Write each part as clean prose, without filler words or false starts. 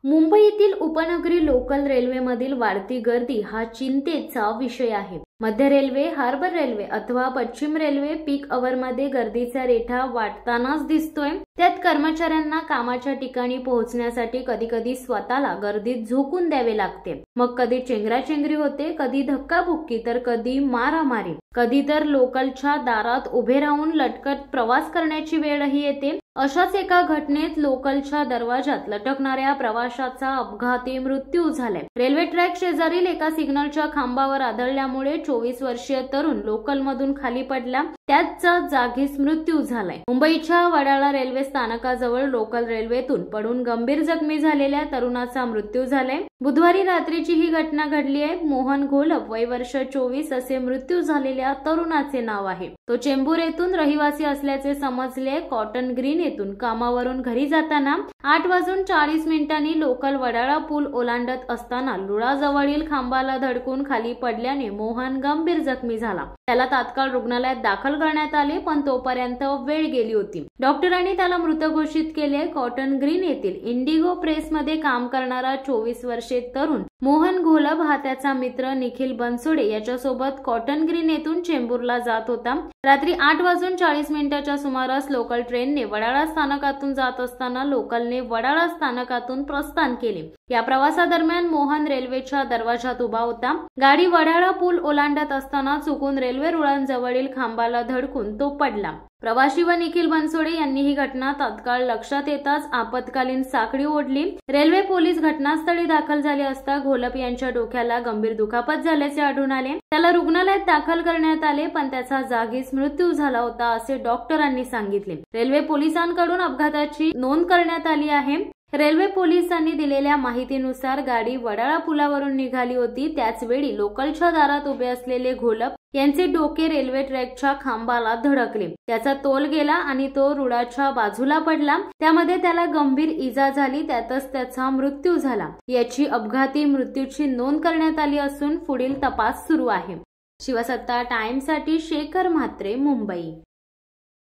मुंबईतील उपनगरी लोकल रेल्वेमधील वाढती गर्दी हा चिंतेचा विषय आहे। मध्य रेल्वे, हार्बर रेल्वे अथवा पश्चिम रेल्वे पीक अवरमध्ये गर्दीचा रेठा वाढतानाच दिसतोय। त्यात कर्मचाऱ्यांना कामाच्या ठिकाणी पोहोचण्यासाठी कधी-कधी स्वतःला गर्दीत झोकून द्यावे लागते। मग कधी चेंगराचेंगरी होते, कधी धक्काबुक्की, तर कधी मारामारी, कधी तर लोकलच्या दारात उभे राहून लटकत प्रवास करण्याची वेळही येते। अशाच एका घटनेत लोकलच्या दरवाजात लटकणाऱ्या प्रवाशाचा अपघाती मृत्यू झालाय। रेल्वे ट्रॅक शेजारील एका सिग्नलच्या खांबावर आदळल्यामुळे 24 वर्षीय तरुण लोकलमधून खाली पडला, त्याचा जागीच मृत्यू झालाय। मुंबईच्या वडाळा रेल्वे स्थानकाजवळ लोकल रेल्वेतून पडून गंभीर जखमी झालेल्या तरुणाचा मृत्यू झालाय। बुधवारी रात्रीची ही घटना घडली आहे। मोहन घोलप, वय वर्ष 24 असे मृत्यू झालेल्या तरुणाचे नाव आहे। तो चेंबूर येथून रहिवासी असल्याचे समजले। कॉटन ग्रीन येथून कामावरून घरी जाताना 8:40 लोकल वडाळा पूल ओलांडत असताना रुळाजवळील खांबाला धडकून खाली पडल्याने मोहन गंभीर जखमी झाला। त्याला तात्काळ रुग्णालयात दाखल करण्यात आले, पण तोपर्यंत वेळ गेली होती। डॉक्टरांनी त्याला मृत घोषित केले। कॉटन ग्रीन येथील इंडिगो प्रेसमध्ये काम करणारा 24 वर्षीय तरुण मोहन घोलप हा त्याचा मित्र निखिल बनसोडे याच्यासोबत कॉटन ग्रीन येथून चेंबूरला जात होता। रात्री 8:40 सुमारास लोकल ट्रेनने वडाळा स्थानकातून जात असताना लोकलने वडाळा स्थानकातून प्रस्थान केले। या प्रवासादरम्यान मोहन रेल्वेच्या दरवाजात उभा होता। गाडी वडाळा पूल ओलांडत असताना चुकून रेल्वे रुळांजवळील खांबाला धडकून तो पडला। प्रवासी व निखिल बनसोडे यांनी ही घटना तात्काळ लक्षात येताच आपत्कालीन साखळी ओढली। रेल्वे पोलीस घटनास्थळी दाखल झाले असता घोलप यांच्या डोक्याला गंभीर दुखापत झाल्याचे आढळून आले। त्याला रुग्णालयात दाखल करण्यात आले, पण त्याचा जागीच मृत्यू झाला होता असे डॉक्टरांनी सांगितले। रेल्वे पोलिसांकडून अपघाताची नोंद करण्यात आली आहे। रेल्वे पोलिसांनी दिलेल्या माहितीनुसार गाडी वडाळा पुलावरून निघाली होती। त्याच वेळी लोकलच्या दारात उभे असलेले घोलप यांचे डोके रेल्वे ट्रॅकच्या खांबाला धडकले। त्याचा तोल गेला आणि तो रुळाच्या बाजूला पडला। त्यामध्ये त्याला गंभीर इजा झाली, त्यातच त्याचा मृत्यू झाला। याची अपघाती मृत्यूची नोंद करण्यात आली असून पुढील तपास सुरू आहे। शिवसत्ता टाइम्ससाठी शेखर म्हात्रे, मुंबई।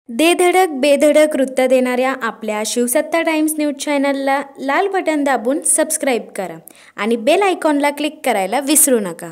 दे धडक बेधडक वृत्त देणाऱ्या आपल्या शिवसत्ता टाइम्स न्यूज चॅनलला लाल बटन दाबून सबस्क्राईब करा आणि बेल आयकॉनला क्लिक करायला विसरू नका।